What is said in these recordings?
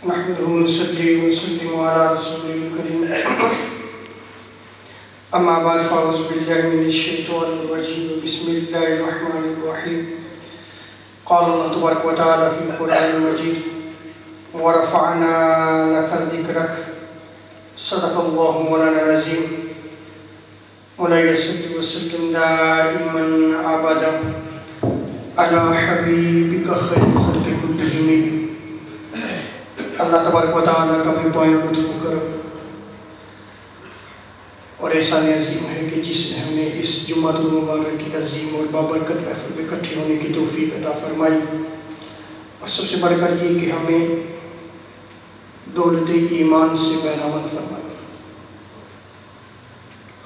نحمده ونصلي ونسلم على رسوله الكريم أما بعد فأعوذ بالله من الشيطان الرجيم بسم الله الرحمن الرحيم قال الله تبارك وتعالى في القرآن المجيد ورفعنا لك ذكرك صدق الله مولانا العظيم مولاي صل وسلم دائما أبدا على حبيبك خير الخلق كلهم. اللہ تبارک و تعالیٰ کا بھی پائیں لطف و کرم اور احسان عظیم ہے کہ جس نے ہمیں اس جمعۃ المبارک کی عظیم اور بابرکت محفل میں اکٹھے ہونے کی توفیق عطا فرمائی، اور سب سے بڑھ کر یہ کہ ہمیں دولت ایمان سے بہرامند فرمائی.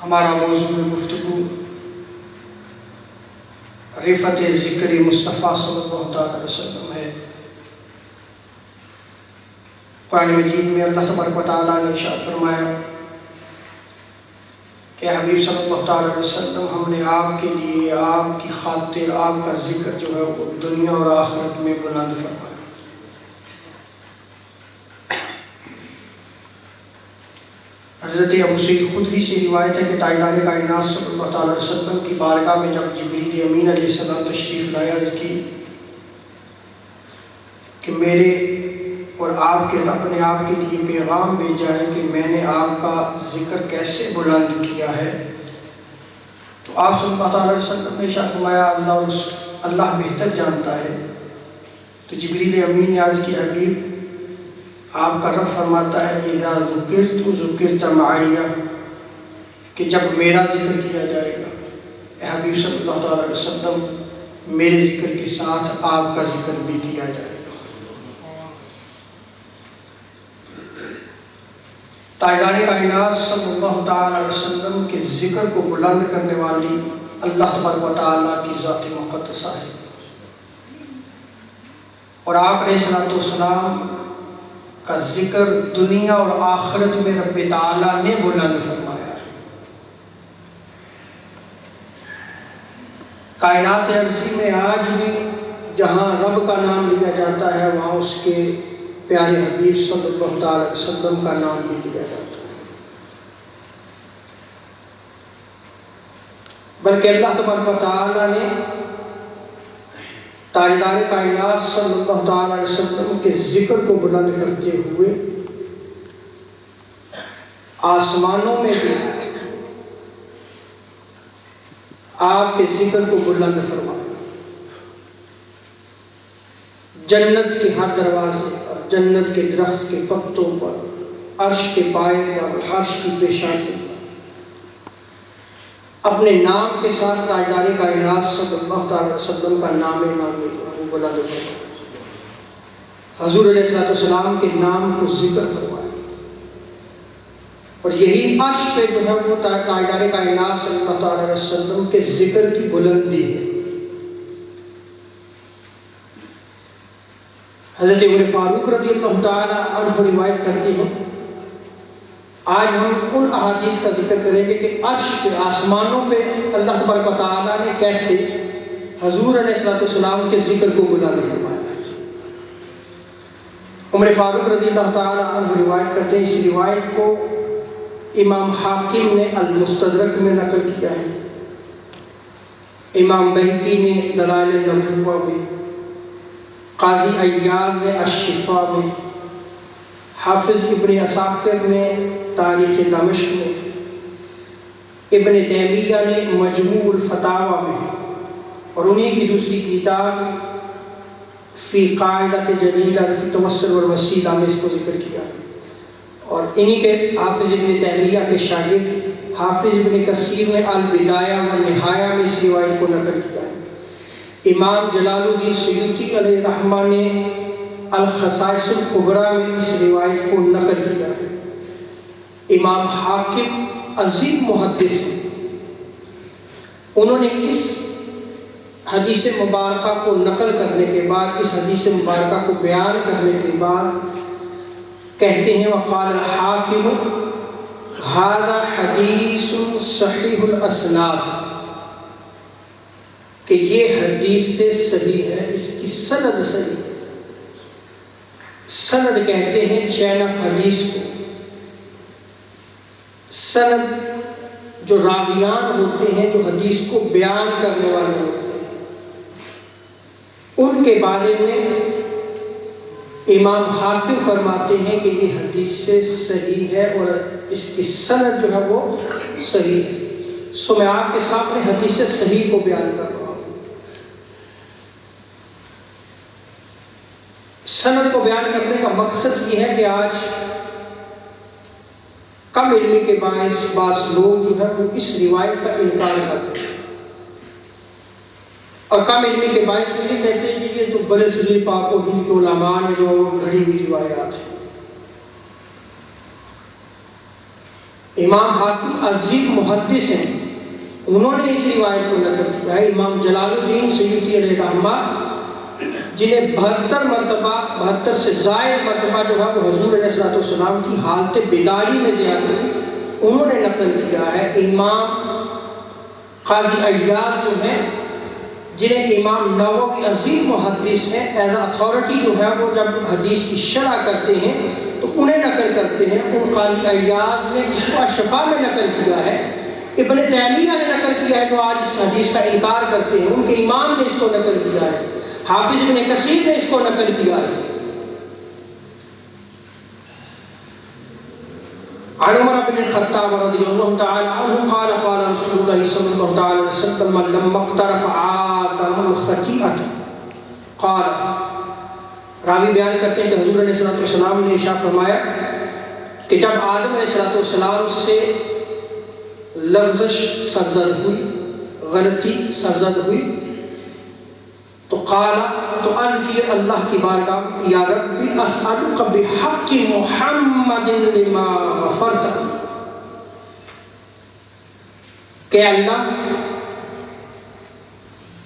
ہمارا موضوع گفتگو رفعت ذکر مصطفیٰ صلی اللہ علیہ وسلم ہے. قرآن مجید میں اللہ تبارک و تعالیٰ نے ارشاد فرمایا کہ حبیب صلی اللہ علیہ وسلم ہم نے آپ کے لیے آپ کی خاطر آپ کا ذکر جو ہے وہ دنیا اور آخرت میں بلند فرمایا. حضرت ابو سعید خدری سے روایت ہے کہ تاجدار کائنات صلی اللہ علیہ وسلم کی بارگاہ میں جب جبریل امین علیہ السلام تشریف لائے، عرض کی کہ میرے اور آپ کے رب نے آپ کے لیے پیغام بھیجا ہے کہ میں نے آپ کا ذکر کیسے بلند کیا ہے. تو آپ صلی اللہ علیہ وسلم نے ارشاد فرمایا اللہ بہتر جانتا ہے. تو جبریل امین نے عرض کی حبیب آپ کا رب فرماتا ہے اذا ذکرت ذکرت معی، کہ جب میرا ذکر کیا جائے گا اے حبیب صلی اللہ علیہ وسلم میرے ذکر کے ساتھ آپ کا ذکر بھی کیا جائے گا. تاجدار کائنات صلی اللہ تعالی علیہ وسلم کے ذکر کو بلند کرنے والی اللہ تبارک و تعالیٰ کی ذات مقدسہ ہے، اور آپ علیہ السلام کا ذکر دنیا اور آخرت میں رب تعالیٰ نے بلند فرمایا ہے. کائنات ارضی میں آج بھی جہاں رب کا نام لیا جاتا ہے وہاں اس کے پیارے حبیب صلی اللہ علیہ وسلم کا نام بھی لیا جاتا ہے. بلکہ اللہ تبارک و تعالیٰ نے تاجدار کائنات صلی اللہ علیہ وسلم کے ذکر کو بلند کرتے ہوئے آسمانوں میں بھی آپ کے ذکر کو بلند فرمایا. جنت کے ہر دروازے پر، جنت کے درخت کے پتوں پر، عرش کے پائے پر، عرش کی پیشانی پر اپنے نام کے ساتھ تاجدار کائنات صلی اللہ علیہ وسلم کا نام وہ بلند فرمایا. حضور علیہ السلام کے نام کو ذکر فرمایا، اور یہی عرش پہ جو ہے وہ تاجدار کائنات صلی اللہ علیہ وسلم کے ذکر کی بلندی ہے. حضرت عمر فاروق رضی اللہ تعالی عنہ روایت کرتے ہیں، آج ہم ان احادیث کا ذکر کریں گے کہ عرش کے آسمانوں پہ اللہ تبارک و تعالیٰ نے کیسے حضور علیہ السلام کے ذکر کو بلند فرمایا ہے. عمر فاروق رضی اللہ تعالی عنہ روایت کرتے ہیں، اس روایت کو امام حاکم نے المستدرک میں نقل کیا ہے، امام بہقی نے دلائل النبوہ میں، قاضی ایاز نے الشفا میں، حافظ ابن عساکر نے تاریخ دمشق میں، ابن تیمیہ نے مجموع الفتاوی میں، اور انہی کی دوسری کتاب فی قاعدۃ جلیلہ فی التوسل والوسیلہ میں اس کو ذکر کیا. اور انہی کے حافظ ابن تیمیہ کے شاگرد حافظ ابن کثیر نے البدایہ والنہایہ میں اس روایت کو نقل کیا ہے. امام جلال الدین سیوطی علیہ رحمہ نے الخصائص الکبریٰ میں اس روایت کو نقل کیا ہے. امام حاکم عظیم محدث ہیں، انہوں نے اس حدیث مبارکہ کو نقل کرنے کے بعد، اس حدیث مبارکہ کو بیان کرنے کے بعد کہتے ہیں وقال الحاکم ھذا حدیث صحیح الاسناد، کہ یہ حدیث سے صحیح ہے، اس کی سند صحیح ہے. سند کہتے ہیں چین آف حدیث کو. سند جو راویان ہوتے ہیں جو حدیث کو بیان کرنے والے ہوتے ہیں، ان کے بارے میں امام حاکم فرماتے ہیں کہ یہ حدیث سے صحیح ہے اور اس کی سند جو ہے وہ صحیح ہے. سو میں آپ کے سامنے حدیث سے صحیح کو بیان کر رہا ہوں. سند کو بیان کرنے کا مقصد یہ ہے کہ آج کم علمی کے باعث بعض لوگ جو ہے وہ اس روایت کا انکار کرتے ہیں، اور کم علمی کے باعث میں یہ کہتے ہیں کہ یہ تو بڑے صغیر پاک و ہند کے علماء نے جو گھڑی ہوئی روایات ہیں. امام حاکم عظیم محدث ہیں، انہوں نے اس روایت کو نقل کیا ہے. امام جلال الدین سیوطی علیہ رحمہ جنہیں 72 سے زائد مرتبہ جو ہے وہ حضور علیہ السلام کی حالت بیداری میں زیادہ ہوئی، انہوں نے نقل کیا ہے. امام قاضی عیاض جو ہیں جنہیں امام نووی عظیم محدث ہیں، ایز اتھارٹی جو ہے وہ جب حدیث کی شرح کرتے ہیں تو انہیں نقل کرتے ہیں. ان قاضی عیاض نے اس کو شفا میں نقل کیا ہے. ابن تیمیہ نے نقل کیا ہے جو آج اس حدیث کا انکار کرتے ہیں، ان کے امام نے اس کو نقل کیا ہے. حافظ ابن کثیر نے اس کو نقل کیا ہے. عن عمر بن الخطاب رضی اللہ تعالی عنہ قال قال رسول اللہ صلی اللہ تعالی علیہ وسلم لما اقترف آدم الخطیئۃ قال. راوی بیان کرتے ہیں کہ حضور علیہ السلام نے ارشاد فرمایا کہ جب آدم علیہ السلام سے لغزش سرزد ہوئی، غلطی سرزد ہوئی، تو قال تو عرض کیے اللہ کی بارگاہ یا ربی اسألک بحق محمد لما غفرت، کہ اللہ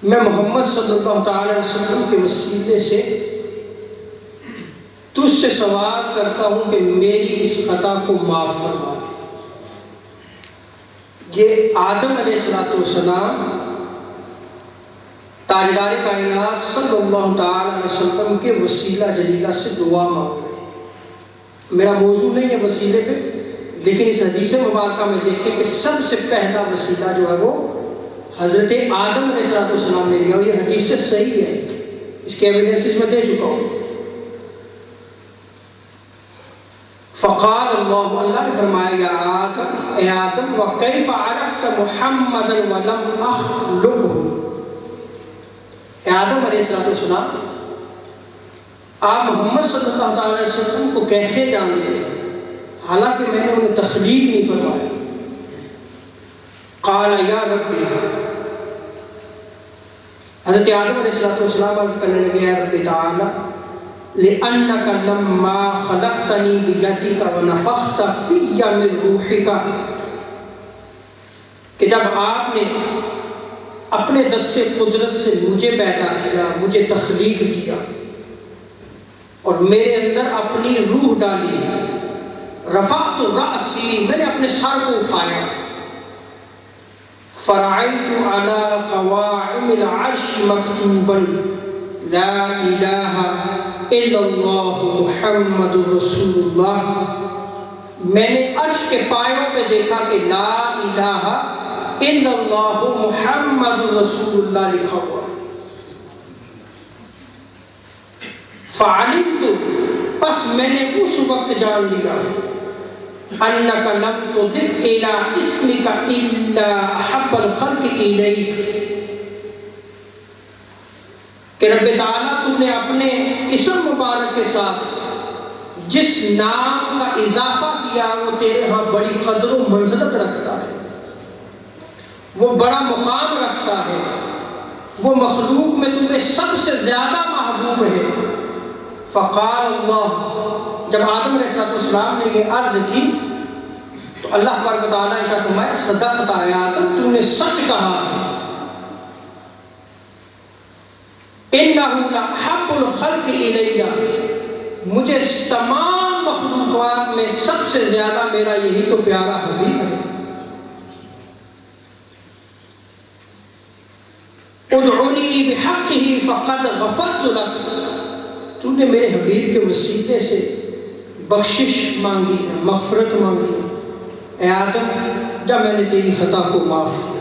میں محمد صلی اللہ تعالی علیہ وسلم کے وسیلے سے تجھ سے سوال کرتا ہوں کہ میری اس خطا کو معاف فرما دے. یہ آدم علیہ السلام تاجدار کائنات صلی اللہ تعالی علیہ وسلم کے وسیلہ جلیلہ سے دعا مانگ رہے ہیں. میرا موضوع نہیں ہے وسیلے پہ، لیکن اس حدیث مبارکہ میں دیکھیں کہ سب سے پہلا وسیلہ جو ہے وہ حضرت آدم علیہ السلام نے لیا، اور یہ حدیث سے صحیح ہے، اس کے ایویڈنسز میں دے چکا ہوں. فقال اللہ نے فرمایا یا آدم، اے آدم وکیف عرفت محمدا ولم اخلقہ، اے آدم علیہ السلام آپ محمد صلی اللہ علیہ وسلم کو کیسے جانتے ہیں حالانکہ میں نے انہیں تخلیق نہیں فرمایا. قال یا ربی، حضرت آدم علیہ السلام عرض کرنے لگے یا رب تعالی لأنك لما خلقتني بيدك ونفخت في من روحك، کہ جب آپ نے اپنے دست قدرت سے مجھے پیدا کیا، مجھے تخلیق کیا اور میرے اندر اپنی روح ڈالی، رفعت رأسی، میں نے اپنے سر کو اٹھایا، فرعیت على قواعم العرش مکتوبا لا الہ الا اللہ محمد رسول اللہ، میں نے عرش کے پایوں پہ دیکھا کہ لا الہ الا اللہ محمد رسول اللہ لکھا ہوا. فعلمت، پس میں نے اس وقت جان لیا، انک لم تضف الى اسمک الا احب الخلق الیک، کہ رب تعالیٰ تو نے اپنے اسم مبارک کے ساتھ جس نام کا اضافہ کیا وہ تیرے ہاں بڑی قدر و منزلت رکھتا ہے، وہ بڑا مقام رکھتا ہے، وہ مخلوق میں تمہیں سب سے زیادہ محبوب ہے. فقال اللہ، جب آدم علیہ السلام نے یہ عرض کی تو اللہ تبارک و تعالیٰ نے ارشاد فرمایا صدقت اے آدم، تو نے سچ کہا ہے، اِنَّهُ لَأَحَبُّ الْخَلْقِ إِلَيَّ، مجھے تمام مخلوقات میں سب سے زیادہ میرا یہی تو پیارا حبیب ہے. ادعونی بحقہ فقد غفرت لک، تو نے میرے حبیب کے وسیلے سے بخشش مانگی ہے، مغفرت مانگی ہے، اے آدم جب میں نے تیری خطا کو معاف کیا۔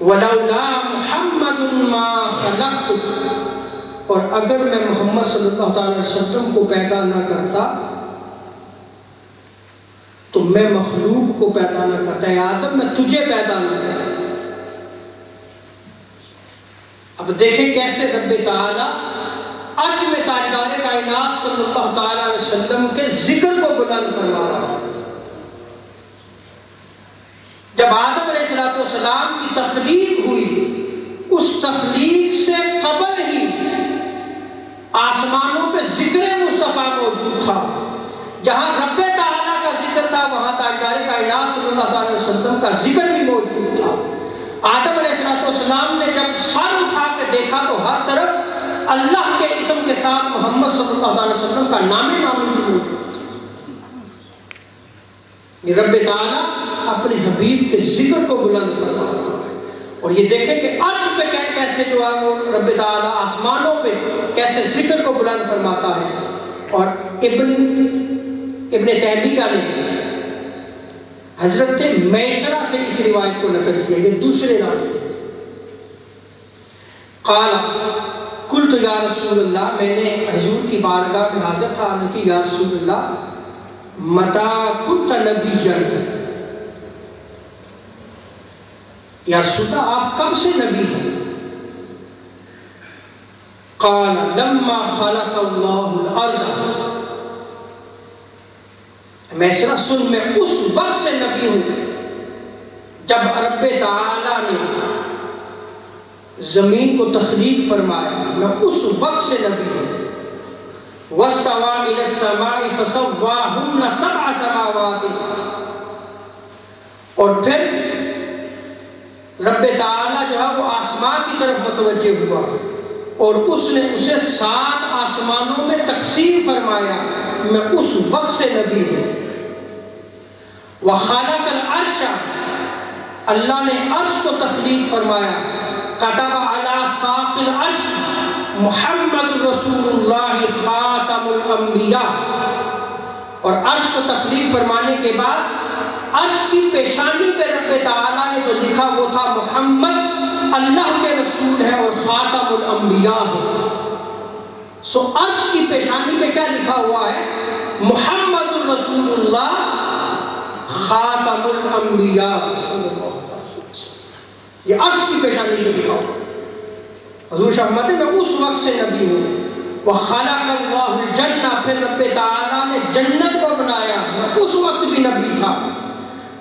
وَلَوْلَا مُحَمَّدٌ مَا خَلَقْتُكَ، اور اگر میں محمد صلی اللہ علیہ وسلم کو پیدا نہ کرتا تو میں مخلوق کو پیدا نہ کرتا، اے آدم میں تجھے پیدا نہ کرتا۔ اب دیکھیں کیسے رب تعالیٰ عرش میں تاجدار کائنات صلی اللہ تعالیٰ علیہ وسلم کے ذکر کو بلند فرما رہا ہے۔ جب آدم علیہ السلام کی تخلیق ہوئی، اس تخلیق سے قبل ہی آسمانوں پہ ذکر مصطفیٰ موجود تھا۔ جہاں رب تعالیٰ کا ذکر تھا وہاں تاجدار کائنات صلی اللہ علیہ وسلم کا ذکر بھی موجود تھا۔ آدم علیہ السلام نے جب سر اٹھا کے دیکھا تو ہر طرف اللہ کے اسم کے ساتھ محمد صلی اللہ علیہ وسلم کا نام بھی موجود تھا۔ یہ رب تعالیٰ اپنے حبیب کے ذکر کو بلند فرما رہا ہے۔ اور یہ دیکھیں کہ عرش پہ کیسے جو ہے وہ رب تعالیٰ آسمانوں پہ کیسے ذکر کو بلند فرماتا ہے۔ اور ابن تیمیہ نے حضرت میسرہ سے اس روایت کو نقل کیا، یہ دوسرے راوی قال قلت یا رسول اللہ، میں نے حضور کی بارگاہ میں حاضر تھا، عرض کی یا رسول اللہ متى كنت نبیا، یا رسول اللہ آپ کب سے نبی ہیں؟ قال لما خلق اللہ الارض، میسرہ سن میں اس وقت سے نبی ہوں جب رب تعالیٰ نے زمین کو تخلیق فرمایا، میں اس وقت سے نبی ہوں۔ وَاسْتَوَىٰ إِلَى السَّمَاءِ فَسَوَّاهُنَّ سَبْعَ سَمَاوَاتٍ، اور پھر رب تعالیٰ جو ہے وہ آسمان کی طرف متوجہ ہوا اور اس نے اسے 7 آسمانوں میں تقسیم فرمایا، میں اس وقت سے نبی ہوں۔ وَخَلَقَ الْعَرْشَ، اللہ نے عرش کو تخلیق فرمایا، كَتَبَ عَلَىٰ سَاقِ الْعَرْشِ محمد رسول اللہ خاتم الانبیاء، اور عرش کو تخلیق فرمانے کے بعد عرش کی پیشانی پہ رب تعالیٰ نے جو لکھا وہ تھا محمد اللہ کے رسول ہے اور خاتم الانبیاء ہے۔ سو عرش کی پیشانی پہ کیا لکھا ہوا ہے؟ محمد رسول اللہ خاتم الانبیاء صلی اللہ علیہ وسلم، یہ عرش کی پیشانی پہ لکھا ہوا۔ حضور شاہ فرماتے ہیں میں اس وقت سے نبی ہوں۔ وَخَلَقَ اللَّهُ الْجَنَّةَ، پھر رب تعالیٰ نے جنت کو بنایا، میں اس وقت بھی نبی تھا۔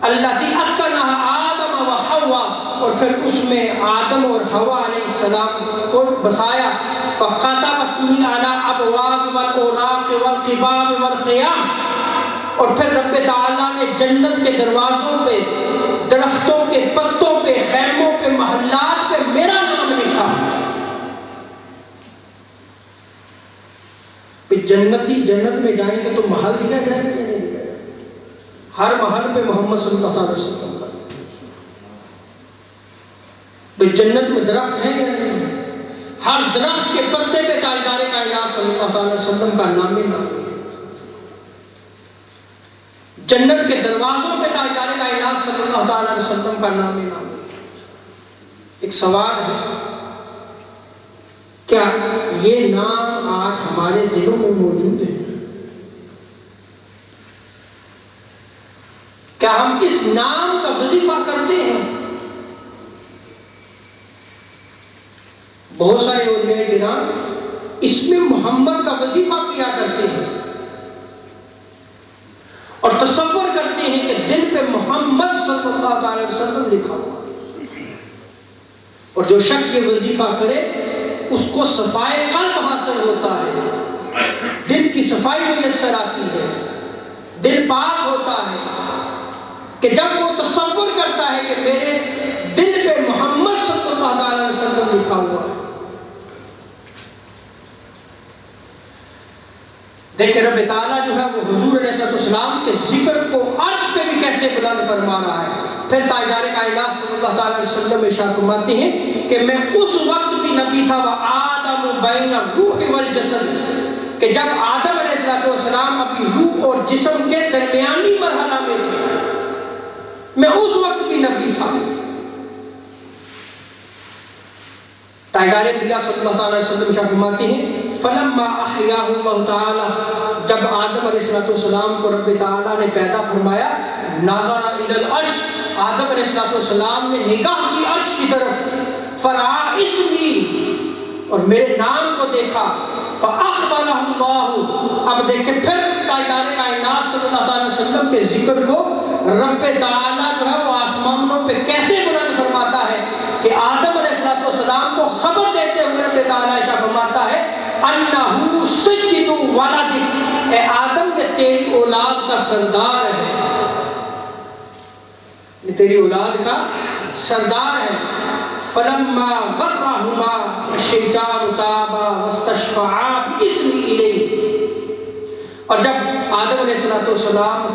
الَّتِي أَسْكَنَهَا آدَمَ وَحَوَّا، اور پھر اس میں آدم اور حوا علیہ السلام کو بسایا۔ فَقَتَبَ اسْمِي عَلَىٰ أَبْوَابِ وَالْأَوْرَاقِ وَالْقِبَابِ وَالْخِيَامِ، اور پھر رب تعالیٰ نے جنت کے دروازوں پہ، درختوں کے پتوں پہ، خیموں پہ، محلات پہ میرا نام لکھا۔ جنتی جنت میں جائیں گے تو محل لکھا جائے گا یا نہیں لکھا جائے گا؟ ہر محل پہ محمد صلی اللہ علیہ وسلم کا۔ جنت میں درخت ہیں یا نہیں ہے؟ ہر درخت کے پتے پہ تاجدار کائنات صلی اللہ علیہ وسلم کا نام ہے۔ جنت کے دروازوں پہ تاجدار کائنات صلی اللہ علیہ وسلم کا نام ہے۔ ایک سوال ہے، کیا یہ نام آج ہمارے دلوں میں موجود ہے؟ کیا ہم اس نام کا وظیفہ کرتے ہیں؟ بہت سارے اولیاء کرام اس میں محمد کا وظیفہ کیا کرتے ہیں اور تصور کرتے ہیں کہ دل پہ محمد صلی اللہ علیہ وسلم لکھا ہوا، اور جو شخص یہ وظیفہ کرے اس کو صفائے قلب حاصل ہوتا ہے، دل کی صفائی میسر آتی ہے، دل پاک ہوتا ہے کہ جب وہ تصور کرتا ہے کہ میرے دل پہ محمد صلی اللہ علیہ وسلم لکھا ہوا ہے۔ دیکھیں رب تعالیٰ جو ہے وہ حضور علیہ السلام کے ذکر کو عرش پہ بھی کیسے بلند فرما رہا ہے۔ پھر تاجدار کائنات صلی اللہ علیہ وسلم ارشاد فرماتے ہیں کہ میں اس وقت بھی نبی تھا، وآدم المقام بین الروح والجسد، کہ جب آدم علیہ السلام ابھی روح اور جسم کے درمیانی مرحلہ میں تھے، میں اس وقت بھی نبی تھا۔ تاجدار انبیاء صلی اللہ علیہ وسلم شاہ فرماتے ہیں فلما احیاہ اللہ تعالی، جب آدم علیہ السلام کو رب تعالیٰ نے پیدا فرمایا، نظر الی العرش، آدم علیہ السلام نے نگاہ کی عرش کی طرف، فرعا اسمی، اور میرے نام کو دیکھا، فاخبرہ اللہ، اب دیکھیں پھر تاجدار کائنات صلی اللہ علیہ وسلم کے ذکر کو رب تعالیٰ جو ہے وہ آسمانوں پہ کیسے بلند فرماتا ہے کہ آدم علیہ السلام کو خبر دیتے ہوئے رب تعالیٰ شاہ فرماتا ہے انہو سید ولدک، اے آدم کہ تیری اولاد کا سردار ہے، یہ تیری اولاد کا سردار ہے۔ فلما غرہما الشیطان تابا واستشفعا باسمی الیہ، اور جب آدم علیہ السلام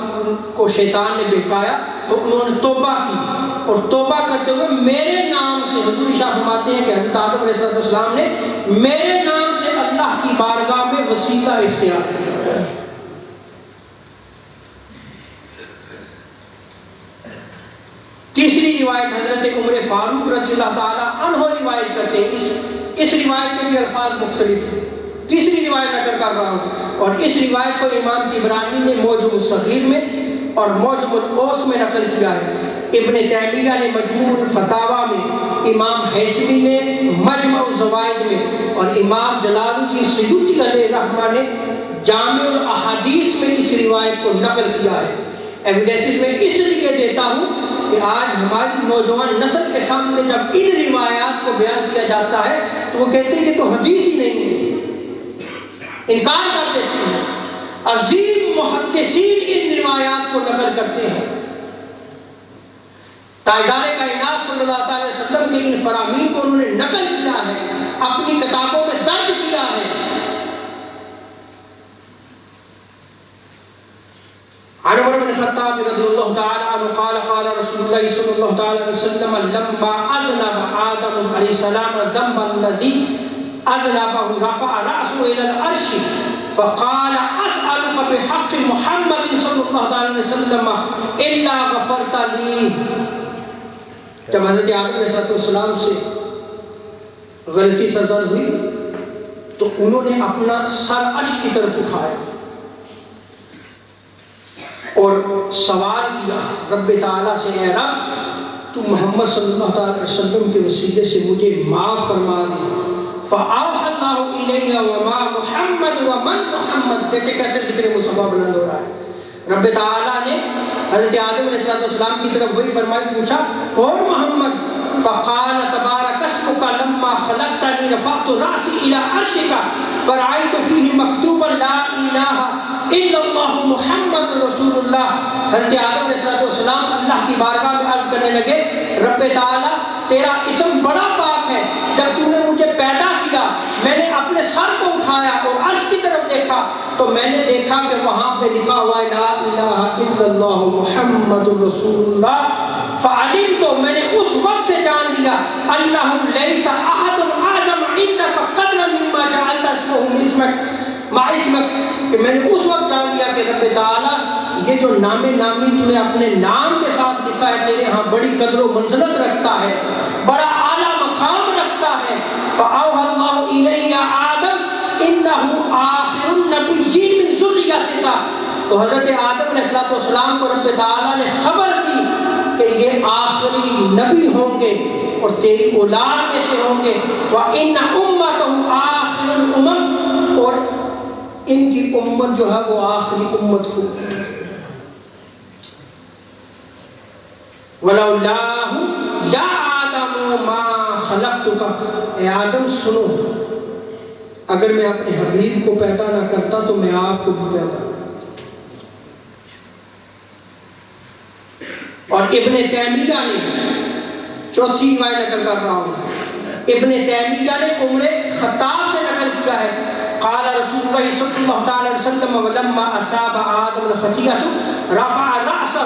کو شیطان نے بہکایا تو انہوں نے توبہ کی، اور توبہ کرتے ہوئے میرے نام سے، حضور شاہ فرماتے ہیں کہ حضرت آدم علیہ السلام نے میرے نام سے اللہ کی بارگاہ میں وسیلہ اختیار کیا۔ تیسری روایت حضرت عمر فاروق رضی اللہ تعالیٰ عنہ روایت کرتے ہیں، اس روایت کے بھی الفاظ مختلف ہیں، تیسری روایت نقل کر رہا ہوں، اور اس روایت کو امام طبرانی نے معجم الصغیر میں اور معجم الاوسط میں نقل کیا ہے، ابن تیمیہ نے مجموع الفتاوی میں، امام حیثمی نے مجمع الزوائد میں، اور امام جلال الدین سیوطی علیہ رحمہ نے جامع الاحادیث میں اس روایت کو نقل کیا ہے۔ ایویڈنسز میں اس لیے دیتا ہوں کہ آج ہماری نوجوان نسل کے سامنے جب ان روایات کو بیان کیا جاتا ہے تو وہ کہتے ہیں کہ تو حدیث ہی نہیں ہے، انکار کر دیتے ہیں۔ عظیم محدثین ان روایات کو نقل کرتے ہیں، تاجدار کائنات صلی اللہ علیہ وسلم کے ان فرامین کو انہوں نے نقل کیا ہے، اپنی کتابوں میں درج کیا ہے۔ عن عمر بن الخطاب رضی اللہ تعالی عنہ قال قال رسول اللہ صلی اللہ تعالی علیہ وسلم لما اذنب آدم علیہ السلام الذنب الذي اذنبه رفع رأسه الى العرش فقال اسألك بحق محمد صلی اللہ تعالی علیہ وسلم الا غفرت لي، جب حضرت آدم علیہ السلام سے غلطی سرزد ہوئی تو انہوں نے اپنا سر عرش کی طرف اٹھایا اور سوال کیا رب تعالیٰ سے، اے رب تو محمد صلی اللہ علیہ وسلم کے وسیلے سے مجھے معاف فرما دے۔ فَأَوْحَى اللَّهُ إِلَيْهَ وَمَا مُحَمَّدٌ وَمَنْ مُحَمَّدٌ، دیکھیں کیسے ذکر مصطفیٰ بلند ہو رہا ہے۔ رب تعالیٰ نے حضرت آدم علیہ السلام کی طرف وہی فرمائی، پوچھا کون محمد؟ فقال تبارک اسمک لما خلقتنی رفعت رأسی الى عرشک فرأیت فیہ مکتوبا لا الہ الا اللہ محمد رسول اللہ۔ حضرت آدم علیہ السلام اللہ کی بارگاہ میں عرض کرنے لگے، رب تعالیٰ تیرا اسم بڑا پاک ہے، جب تو نے مجھے پیدا کیا میں نے اپنے سر کو اٹھایا اور عرش کی طرف دیکھا تو میں نے دیکھا کہ وہاں پہ لکھا ہوا ہے لا الہ الا اللہ محمد رسول اللہ۔ فعلمت، میں نے اس وقت سے جان لیا انہ لیس احد اعظم عندک قدرا مما جعلت اسمہ اسمک مع اسمک، کہ میں نے اس وقت جان لیا کہ رب تعالیٰ یہ جو نام نامی تو نے اپنے نام کے ساتھ لکھا ہے تیرے ہاں بڑی قدر و منزلت رکھتا ہے، بڑا اعلیٰ مقام رکھتا ہے۔ فأوحى اللہ الی آدم انہ آخر النبیین من ذریتک، تو حضرت آدم علیہ السلام کو رب تعالیٰ نے خبر دی کہ یہ آخری نبی ہوں گے اور تیری اولاد میں سے ہوں گے، وَإِنَّ أُمَّتَهُ آخِرُ الْأُمَمِ، اور ان کی امت جو ہے وہ آخری امت ہوگی۔ وَلَوْلَاهُ يَا آدَمُ مَا خَلَقْتُكَ، اے آدم سنو، اگر میں اپنے حبیب کو پیدا نہ کرتا تو میں آپ کو بھی پیدا نہ کرتا۔ اور ابن تیمیہ نے، چوتھی روایت نقل کر رہا ہوں، ابن تیمیہ نے عمر خطاب سے نقل کیا ہے، قال رسول اللہ صلی اللہ علیہ وسلم ولما اصاب آدم الخطیئۃ رفع رأسه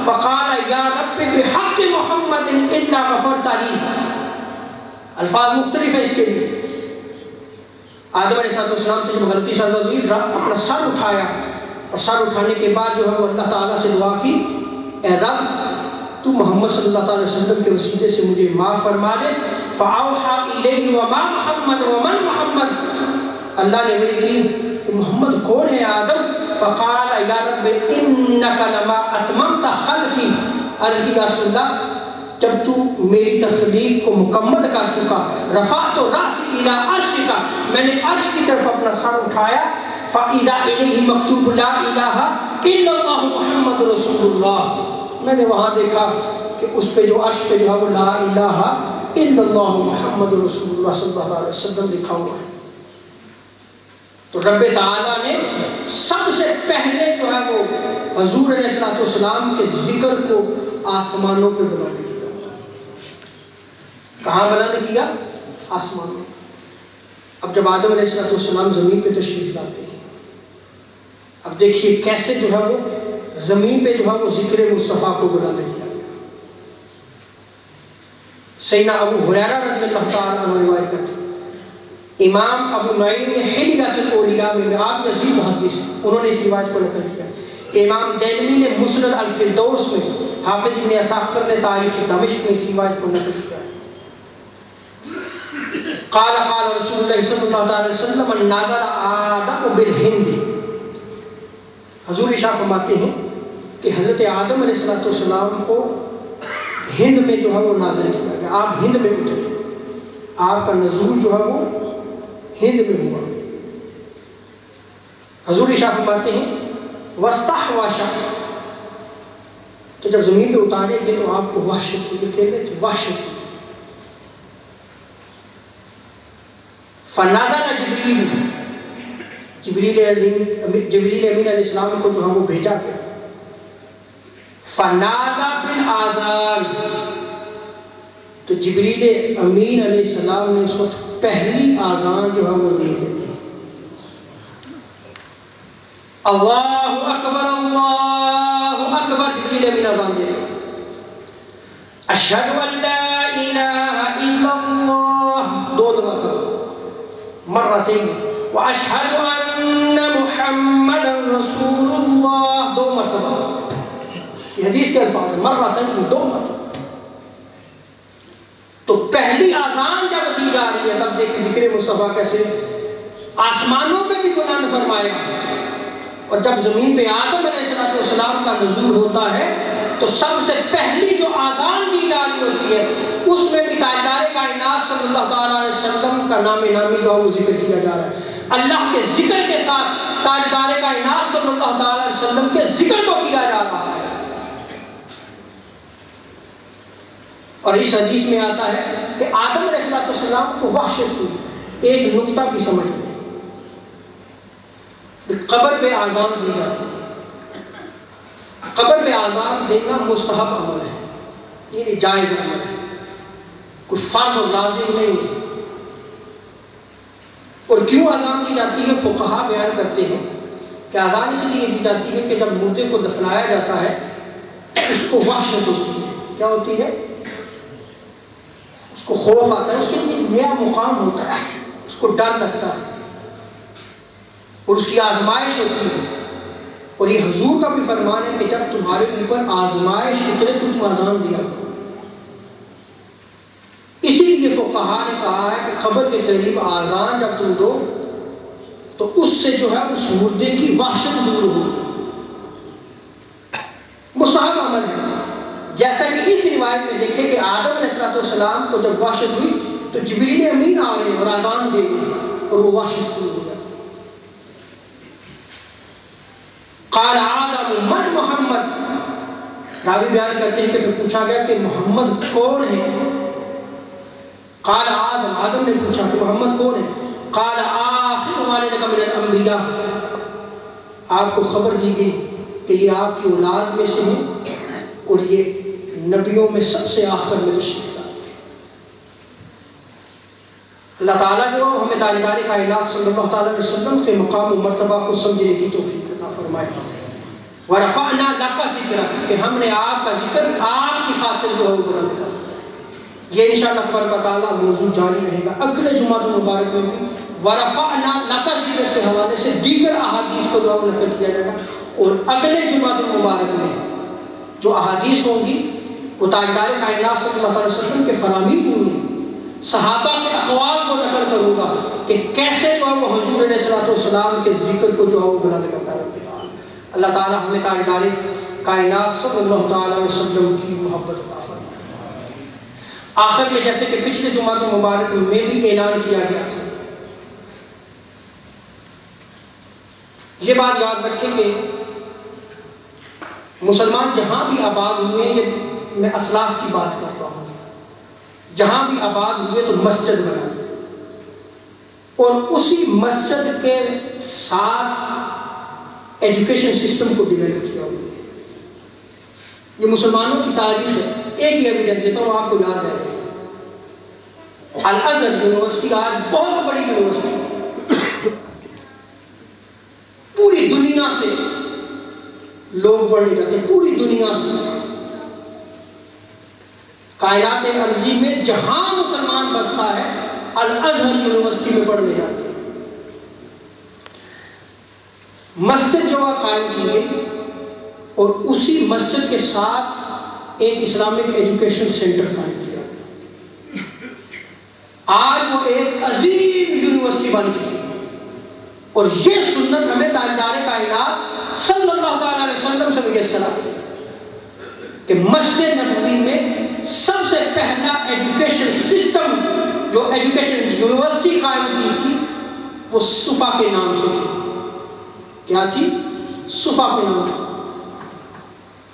فقال یا رب بحق محمد الا غفرت لی۔ الفاظ مختلف ہے اس کے لیے، آدم علیہ السلام سے جب غلطی سرزد ہوئی اپنا سر اٹھایا اور سر اٹھانے کے بعد جو ہے وہ اللہ تعالیٰ سے دعا کی اے رب تو محمد صلی اللہ علیہ وسلم کے وسیلے سے مجھے معاف فرما دے. فَأَوْحَى إِلَيْهِ وَمَا مُحَمَّدٌ وَمَنْ مُحَمَّدٌ اللہ نے وہی کی کہ محمد کون ہے آدم. فَقَالَ يَا رَبِّ إِنَّكَ لَمَا أَتْمَمْتَ خَلْقِي عرض کی یا رسول اللہ جب تو میری تخلیق کو مکمل کر چکا رفعت رأسی إِلَىٰ عَرْشِكَ میں نے عرش کی طرف اپنا سر اٹھایا. فَإِذَا إِلَيْهِ مَكْتُوبٌ لَا إِلَٰهَ إِلَّا اللَّهُ مُحَمَّدٌ رَسُولُ اللَّهِ میں نے وہاں دیکھا کہ اس پہ جو عرش پہ جو ہے وہ لا الہ الا اللہ محمد رسول اللہ صلی اللہ علیہ وسلم لکھا ہوا ہے. تو رب تعالیٰ نے سب سے پہلے جو ہے وہ حضور علیہ السلام کے ذکر کو آسمانوں پہ بلند کیا. کہاں بلند کیا؟ آسمانوں. اب جب آدم علیہ السلام زمین پہ تشریف لاتے ہیں اب دیکھیے کیسے جو ہے وہ زمین پہ جو ہے وہ ذکر مصطفیٰ کو بلند کیا گیا. سیدنا ابو ہریرہ رضی اللہ تعالیٰ عنہ روایت کرتے ہیں امام ابو نعیم نے حلیۃ الاولیاء میں آپ یزید محدث انہوں نے اس روایت کو نقل کیا. امام دینوی نے مسند الفردوس میں حافظ ابن اساکر نے تاریخ دمشق میں اس روایت کو نقل کیا. قال قال رسول اللہ صلی اللہ علیہ وسلم نازل آدم بالہند. حضور ارشاد فرماتے ہیں کہ حضرت آدم علیہ السلام کو ہند میں جو ہے وہ نازل کیا گیا. آپ ہند میں اترے, آپ کا نزول جو ہے وہ ہند میں ہوا. حضور ارشاد فرماتے ہیں وَاسْتَحْوَشَ تو جب زمین پہ اتارے گے تو آپ کو وحشت ہوئی. کہتے تھے وحشت ہوئی. فَنَزَلَ جبریل امین علیہ السلام کو جو ہے وہ بھیجا گیا. فَنَادَى بِالْآذَانِ تو جبریل امین علیہ السلام نے اس وقت پہلی آذان جو ہے وہ دے دی. اللہ اکبر اللہ اکبر جبریل امین آذان دے دی. اشہد ان لا الہ الا اللہ دو دفعہ مرتين واشهد ان محمد رسول اللہ دو مرتبہ. یہ حدیث کے الفاظ ہیں مرتين دو مرتبہ. تو پہلی آذان جب دی جا رہی ہے تب دیکھیں ذکر مصطفیٰ کیسے آسمانوں پہ بھی بلند فرمایا. اور جب زمین پہ آدم علیہ السلام کا نزول ہوتا ہے تو سب سے پہلی جو آذان دی جا رہی ہوتی ہے اس میں بھی تاجدار کائنات صلی اللہ تعالیٰ علیہ وسلم کا نام نامی جو ہے وہ ذکر کیا جا رہا ہے. اللہ کے ذکر کے ساتھ تاجدار کائنات صلی اللہ تعالیٰ علیہ وسلم کے ذکر کو کیا جا رہا ہے. اور اس حدیث میں آتا ہے کہ آدم علیہ السلام کو وحشت ہوئی. ایک نقطہ بھی سمجھ لیں قبر پہ آذان دی جاتی ہے. قبر پہ آذان دینا مستحب عمل ہے, یعنی جائز عمل ہے, کوئی فرض اور لازم نہیں ہے. اور کیوں آذان دی جاتی ہے فقہا بیان کرتے ہیں کہ آذان اس لیے دی جاتی ہے کہ جب مردے کو دفنایا جاتا ہے اس کو وحشت ہوتی ہے. کیا ہوتی ہے؟ اس کو خوف آتا ہے, اس کے لیے ایک نیا مقام ہوتا ہے, اس کو ڈر لگتا ہے اور اس کی آزمائش ہوتی ہے. اور یہ حضور کا بھی فرمان ہے کہ جب تمہارے اوپر آزمائش اترے تو تم آذان دیا کرو. اسی لیے فقہا نے کہا ہے کہ قبر کے قریب آذان جب تم دو تو اس سے جو ہے اس مردے کی وحشت دور ہوگی. مستحب عمل ہے. جیسا کہ اس روایت میں دیکھیں کہ آدم علیہ السلام کو جب وحشت ہوئی تو جبریل امین آ رہے اور آذان دے گئے اور وہ وحشت دور ہو جاتی. قال آدم من محمد, راوی بیان کرتے ہیں کہ پھر پوچھا گیا کہ محمد کون ہے. قال آدم, آدم نے پوچھا کہ محمد کون ہے. قال آخر والدک من الانبیاء, آپ کو خبر دی گئی کہ یہ آپ کی اولاد میں سے ہیں اور یہ نبیوں میں سب سے آخر میں تشریف لاتے ہیں. اللہ تعالیٰ جو ہمیں تاجدار کائنات صلی اللہ تعالیٰ علیہ وسلم کے مقام و مرتبہ کو سمجھنے کی توفیق عطا فرمائے. وَرَفَعْنَا لَكَ ذِكْرَكَ کہ ہم نے آپ کا ذکر آپ کی خاطر جو ہے وہ بلند کر. یہ انشاءاللہ تبارک و تعالیٰ موضوع جاری رہے گا. اگلے جمعہ مبارک میں بھی ورفعنا لک ذکرک کے حوالے سے دیگر احادیث کو جو ہے نقل کیا جائے گا، اور اگلے جمعہ المبارک میں جو احادیث ہوں گی وہ تاجدار کائنات صلی اللہ علیہ وسلم کے فرامین ہوئی، صحابہ کے اقوال کو نقل کروں گا کہ کیسے جو وہ حضور علیہ الصلوۃ والسلام کے ذکر کو جو ہے وہ بلند کرتا ہے۔ اللہ تعالیٰ ہمیں تاجدار کائنات صلی اللہ تعالیٰ علیہ وسلم کی محبت عطا فرمائے۔ آخر میں جیسے کہ پچھلے جمعہ مبارک میں بھی اعلان کیا گیا تھا، یہ بات یاد رکھیں کہ مسلمان جہاں بھی آباد ہوئے، یہ میں اسلاف کی بات کرتا ہوں، جہاں بھی آباد ہوئے تو مسجد بنائے اور اسی مسجد کے ساتھ ایجوکیشن سسٹم کو ڈیولپ کیا ہوا ہے۔ یہ مسلمانوں کی تاریخ ہے۔ ایک ہی ایویڈنس دیتا ہوں آپ کو یاد رہے گا، الازہر یونیورسٹی آج بہت بڑی یونیورسٹی ہے، پوری دنیا سے لوگ پڑھنے جاتے ہیں، پوری دنیا سے، کائنات ارضی میں جہاں مسلمان بستا ہے الازہر یونیورسٹی میں پڑھنے جاتے ہیں۔ مسجد جو قائم کی گئی اور اسی مسجد کے ساتھ ایک اسلامک ایجوکیشن سینٹر قائم کیا گیا، آج وہ ایک عظیم یونیورسٹی بن چکی ہے۔ اور یہ سنت ہمیں تاجدار کائنات صلی اللہ تعالیٰ علیہ وسلم سے میسر آتی ہے کہ مسجد نبوی میں سب سے پہلا ایجوکیشن سسٹم جو ایجوکیشن یونیورسٹی قائم کی تھی وہ صفا کے نام سے تھی۔ کیا تھی؟ صفا کے نام تھی،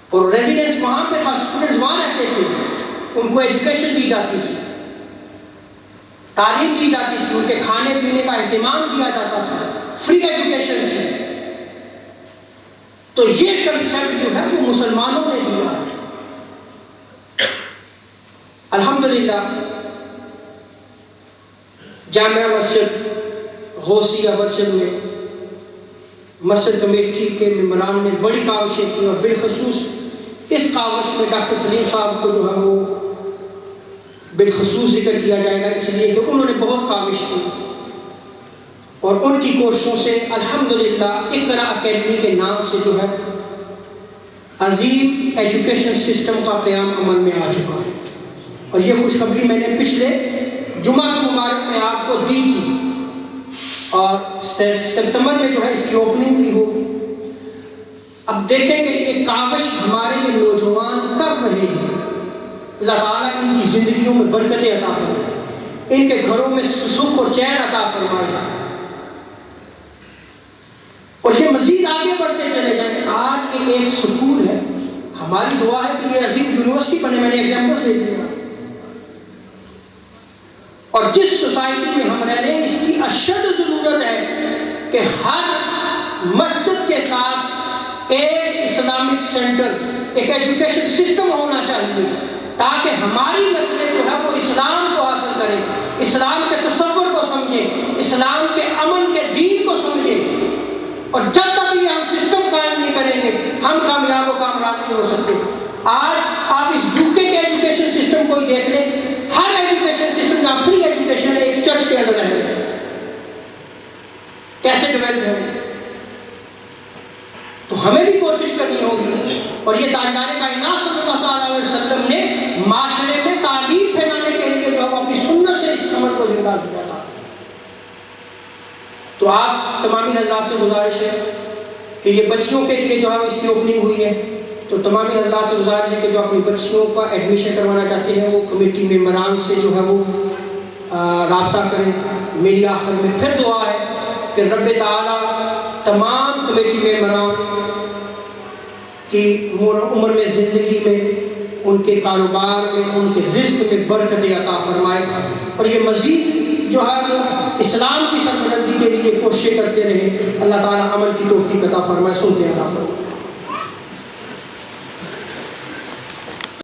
اور ریزیڈنس وہاں پہ تھا، اسٹوڈنٹس وہاں رہتے تھے، ان کو ایجوکیشن دی جاتی تھی، تعلیم کی جاتی تھی، ان کے کھانے پینے کا اہتمام کیا جاتا تھا، فری ایجوکیشن تھی۔ تو یہ کنسیپٹ جو ہے وہ مسلمانوں نے دیا ہے۔ الحمدللہ جامعہ مسجد غوثیہ مسجد میں مسجد کمیٹی کے ممبران نے بڑی کاوشیں کی، اور بالخصوص اس کاوش میں ڈاکٹر سلیم صاحب کو جو ہے وہ بالخصوص ذکر کیا جائے گا، اس لیے کہ انہوں نے بہت کاوش کی، اور ان کی کوششوں سے الحمدللہ اقرا اکیڈمی کے نام سے جو ہے عظیم ایجوکیشن سسٹم کا قیام عمل میں آ چکا ہے۔ اور یہ خوشخبری میں نے پچھلے جمعہ کے مبارک میں آپ کو دی تھی، اور ستمبر میں جو ہے اس کی اوپننگ بھی ہوگی۔ اب دیکھیں کہ یہ کاوش ہمارے یہ نوجوان کر رہے ہیں، اللہ تعالیٰ ان کی زندگیوں میں برکتیں عطا فرمائے، ان کے گھروں میں سکھ اور چین عطا فرمائے، اور یہ مزید آگے بڑھتے چلے جائیں۔ آج یہ ایک سکول ہے، ہماری دعا ہے کہ یہ عظیم یونیورسٹی بنے۔ میں نے ایگزامپل دے دیا، اور جس سوسائٹی میں ہم رہ رہے ہیں اس کی اشد ضرورت ہے کہ ہر مسجد کے ساتھ ایک اسلامک سینٹر، ایک ایجوکیشن سسٹم ہونا چاہیے، تاکہ ہماری نسلیں جو ہے وہ اسلام کو حاصل کریں، اسلام کے تصور کو سمجھیں، اسلام کے امن کے دین کو سمجھیں۔ اور جب تک یہ ہم سسٹم قائم نہیں کریں گے ہم کامیاب و کامران نہیں ہو سکتے۔ آج آپ اس یوکے کے ایجوکیشن سسٹم کو ہی دیکھ لیں، ہر ایجوکیشن سسٹم جہاں فری ایجوکیشن ہے ایک چرچ کے اندر ہے، کیسے ڈیولپ ہے؟ تو ہمیں بھی کوشش کرنی ہوگی، اور یہ تاجدار کائنات صلی اللہ تعالیٰ علیہ وسلم نے معاشرے میں تعلیم پھیلانے کے لیے جو اپنی سنت سے اس عمل کو زندہ کیا تھا۔ تو آپ تمامی حضرات سے گزارش ہے کہ یہ بچیوں کے لیے جو ہے اس کی اوپننگ ہوئی ہے، تو تمامی حضرات سے گزارش ہے کہ جو اپنی بچیوں کا ایڈمیشن کروانا چاہتے ہیں وہ کمیٹی ممبران سے جو ہے وہ رابطہ کریں۔ میری آخر میں پھر دعا ہے کہ رب تعالیٰ تمام کمیٹی ممبران کی عمر میں، زندگی میں، ان کے کاروبار میں، ان کے رزق میں برکت عطا فرمائے، اور یہ مزید جو ہے وہ اسلام کی سربلندی کے لیے کوششیں کرتے رہیں۔ اللہ تعالیٰ عمل کی توفیق عطا فرمائے، سنتے عطا فرمائے۔